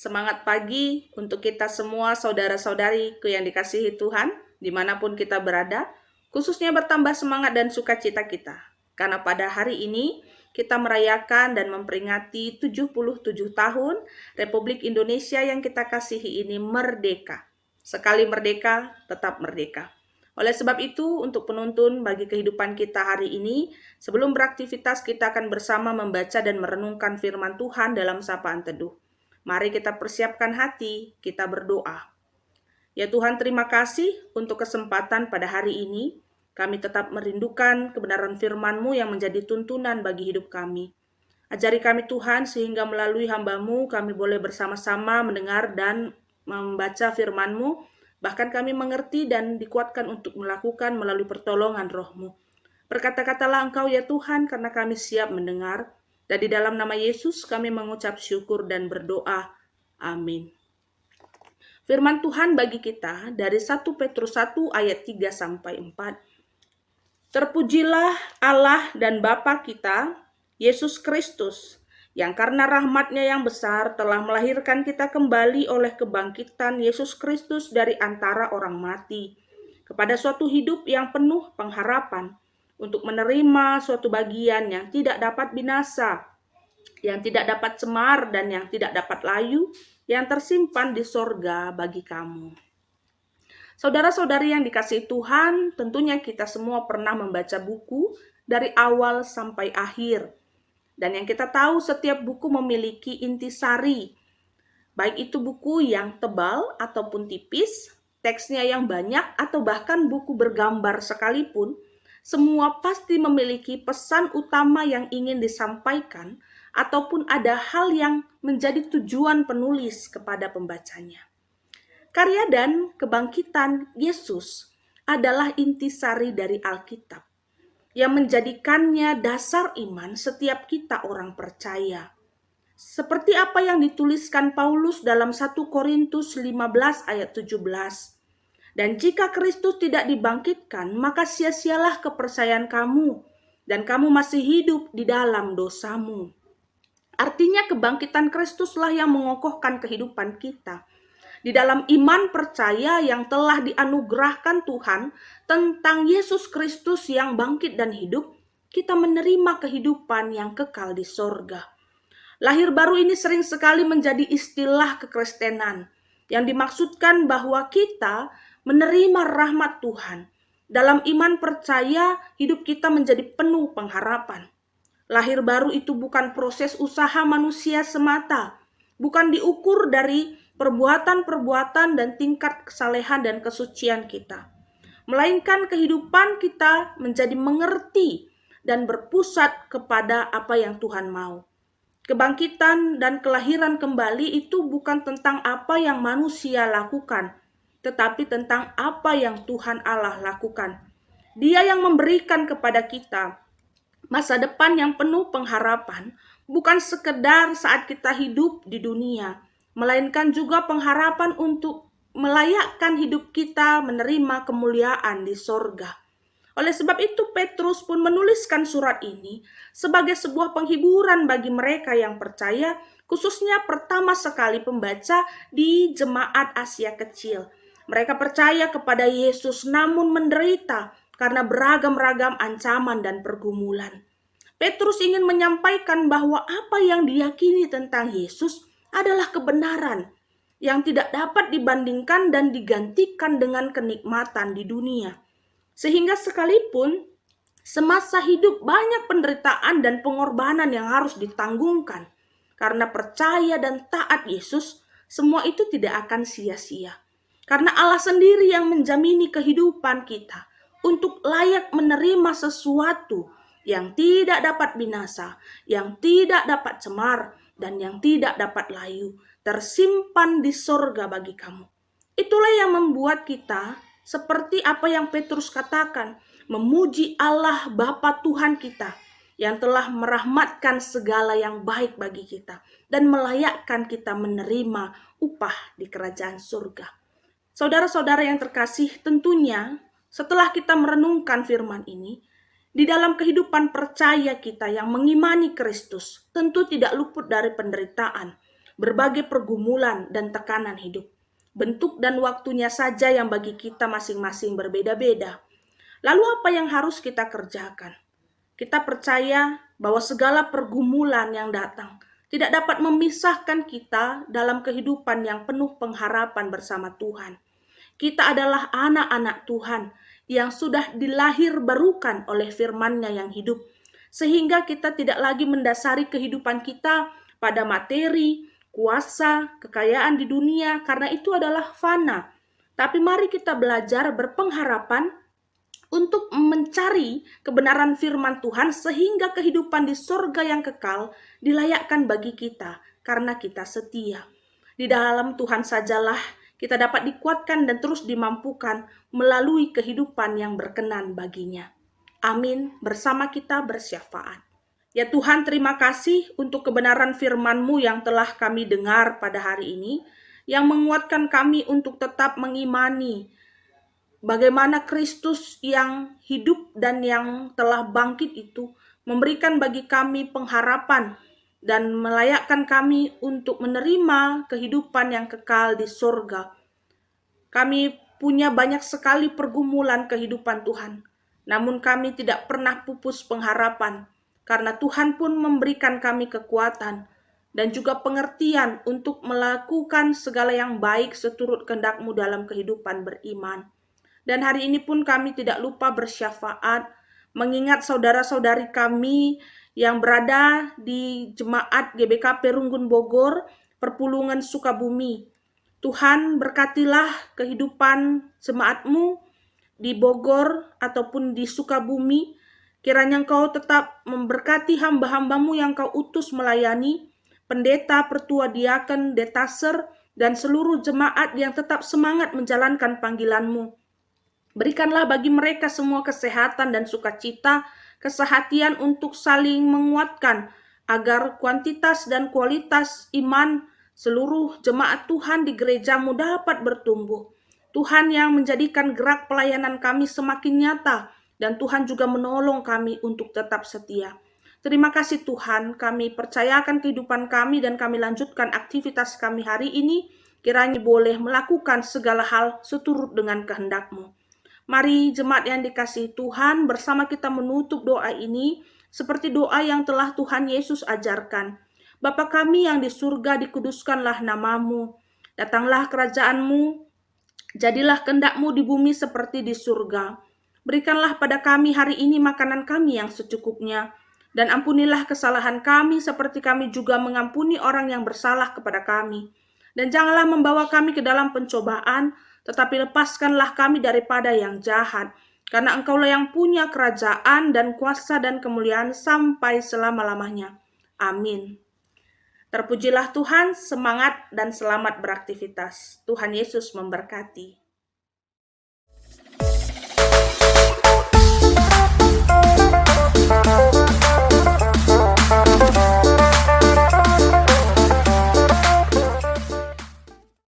Semangat pagi untuk kita semua saudara-saudariku yang dikasihi Tuhan, dimanapun kita berada, khususnya bertambah semangat dan sukacita kita. Karena pada hari ini kita merayakan dan memperingati 77 tahun Republik Indonesia yang kita kasihi ini merdeka. Sekali merdeka, tetap merdeka. Oleh sebab itu, untuk penuntun bagi kehidupan kita hari ini, sebelum beraktivitas kita akan bersama membaca dan merenungkan firman Tuhan dalam sapaan teduh. Mari kita persiapkan hati, kita berdoa. Ya Tuhan, terima kasih untuk kesempatan pada hari ini. Kami tetap merindukan kebenaran firman-Mu yang menjadi tuntunan bagi hidup kami. Ajari kami Tuhan, sehingga melalui hamba-Mu kami boleh bersama-sama mendengar dan membaca firman-Mu. Bahkan kami mengerti dan dikuatkan untuk melakukan melalui pertolongan Roh-Mu. Berkata-katalah Engkau ya Tuhan, karena kami siap mendengar. Dan di dalam nama Yesus kami mengucap syukur dan berdoa. Amin. Firman Tuhan bagi kita dari 1 Petrus 1 ayat 3-4. Terpujilah Allah dan Bapa kita, Yesus Kristus, yang karena rahmat-Nya yang besar telah melahirkan kita kembali oleh kebangkitan Yesus Kristus dari antara orang mati, kepada suatu hidup yang penuh pengharapan, untuk menerima suatu bagian yang tidak dapat binasa, yang tidak dapat cemar dan yang tidak dapat layu, yang tersimpan di sorga bagi kamu. Saudara-saudari yang dikasihi Tuhan, tentunya kita semua pernah membaca buku dari awal sampai akhir. Dan yang kita tahu setiap buku memiliki intisari, baik itu buku yang tebal ataupun tipis, teksnya yang banyak atau bahkan buku bergambar sekalipun, semua pasti memiliki pesan utama yang ingin disampaikan ataupun ada hal yang menjadi tujuan penulis kepada pembacanya. Karya dan kebangkitan Yesus adalah intisari dari Alkitab yang menjadikannya dasar iman setiap kita orang percaya. Seperti apa yang dituliskan Paulus dalam 1 Korintus 15 ayat 17. Dan jika Kristus tidak dibangkitkan, maka sia-sialah kepercayaan kamu, dan kamu masih hidup di dalam dosamu. Artinya kebangkitan Kristuslah yang mengokohkan kehidupan kita. Di dalam iman percaya yang telah dianugerahkan Tuhan tentang Yesus Kristus yang bangkit dan hidup, kita menerima kehidupan yang kekal di sorga. Lahir baru ini sering sekali menjadi istilah kekristenan yang dimaksudkan bahwa kita menerima rahmat Tuhan. Dalam iman percaya, hidup kita menjadi penuh pengharapan. Lahir baru itu bukan proses usaha manusia semata, bukan diukur dari perbuatan-perbuatan dan tingkat kesalehan dan kesucian kita, melainkan kehidupan kita menjadi mengerti dan berpusat kepada apa yang Tuhan mau. Kebangkitan dan kelahiran kembali itu bukan tentang apa yang manusia lakukan, tetapi tentang apa yang Tuhan Allah lakukan. Dia yang memberikan kepada kita masa depan yang penuh pengharapan, bukan sekedar saat kita hidup di dunia, melainkan juga pengharapan untuk melayakkan hidup kita menerima kemuliaan di sorga. Oleh sebab itu Petrus pun menuliskan surat ini sebagai sebuah penghiburan bagi mereka yang percaya, khususnya pertama sekali pembaca di jemaat Asia Kecil. Mereka percaya kepada Yesus namun menderita karena beragam-ragam ancaman dan pergumulan. Petrus ingin menyampaikan bahwa apa yang diyakini tentang Yesus adalah kebenaran yang tidak dapat dibandingkan dan digantikan dengan kenikmatan di dunia. Sehingga sekalipun semasa hidup banyak penderitaan dan pengorbanan yang harus ditanggungkan, karena percaya dan taat Yesus, semua itu tidak akan sia-sia. Karena Allah sendiri yang menjamini kehidupan kita untuk layak menerima sesuatu yang tidak dapat binasa, yang tidak dapat cemar, dan yang tidak dapat layu, tersimpan di sorga bagi kamu. Itulah yang membuat kita, seperti apa yang Petrus katakan, memuji Allah Bapa Tuhan kita, yang telah merahmatkan segala yang baik bagi kita, dan melayakkan kita menerima upah di kerajaan surga. Saudara-saudara yang terkasih, tentunya setelah kita merenungkan firman ini, di dalam kehidupan percaya kita yang mengimani Kristus, tentu tidak luput dari penderitaan. berbagai pergumulan dan tekanan hidup. Bentuk dan waktunya saja yang bagi kita masing-masing berbeda-beda. Lalu apa yang harus kita kerjakan? Kita percaya bahwa segala pergumulan yang datang tidak dapat memisahkan kita dalam kehidupan yang penuh pengharapan bersama Tuhan. Kita adalah anak-anak Tuhan yang sudah dilahir barukan oleh firman-Nya yang hidup. Sehingga kita tidak lagi mendasari kehidupan kita pada materi, kuasa, kekayaan di dunia, karena itu adalah fana. Tapi mari kita belajar berpengharapan untuk mencari kebenaran firman Tuhan sehingga kehidupan di surga yang kekal dilayakkan bagi kita karena kita setia. Di dalam Tuhan sajalah kita dapat dikuatkan dan terus dimampukan melalui kehidupan yang berkenan baginya. Amin. Bersama kita bersyafaat. Ya Tuhan, terima kasih untuk kebenaran firman-Mu yang telah kami dengar pada hari ini, yang menguatkan kami untuk tetap mengimani bagaimana Kristus yang hidup dan yang telah bangkit itu memberikan bagi kami pengharapan dan melayakkan kami untuk menerima kehidupan yang kekal di surga. Kami punya banyak sekali pergumulan kehidupan Tuhan, namun kami tidak pernah pupus pengharapan, karena Tuhan pun memberikan kami kekuatan dan juga pengertian untuk melakukan segala yang baik seturut kehendak-Mu dalam kehidupan beriman. Dan hari ini pun kami tidak lupa bersyafaat, mengingat saudara-saudari kami yang berada di Jemaat GBKP Runggun Bogor, Perpulungan Sukabumi. Tuhan, berkatilah kehidupan jemaat-Mu di Bogor ataupun di Sukabumi. Kiranya Engkau tetap memberkati hamba-hamba-Mu yang Kau utus melayani, pendeta, pertua, diaken, detaser, dan seluruh jemaat yang tetap semangat menjalankan panggilan-Mu. Berikanlah bagi mereka semua kesehatan dan sukacita, kesehatian untuk saling menguatkan, agar kuantitas dan kualitas iman seluruh jemaat Tuhan di gereja-Mu dapat bertumbuh. Tuhan yang menjadikan gerak pelayanan kami semakin nyata, dan Tuhan juga menolong kami untuk tetap setia. Terima kasih Tuhan, kami percayakan kehidupan kami dan kami lanjutkan aktivitas kami hari ini, kiranya boleh melakukan segala hal seturut dengan kehendak-Mu. Mari jemaat yang dikasihi Tuhan, bersama kita menutup doa ini seperti doa yang telah Tuhan Yesus ajarkan. Bapa kami yang di surga, dikuduskanlah nama-Mu. Datanglah kerajaan-Mu, jadilah kehendak-Mu di bumi seperti di surga. Berikanlah pada kami hari ini makanan kami yang secukupnya, dan ampunilah kesalahan kami seperti kami juga mengampuni orang yang bersalah kepada kami. Dan janganlah membawa kami ke dalam pencobaan, tetapi lepaskanlah kami daripada yang jahat. Karena Engkaulah yang punya kerajaan dan kuasa dan kemuliaan sampai selama-lamanya. Amin. Terpujilah Tuhan, semangat dan selamat beraktivitas. Tuhan Yesus memberkati.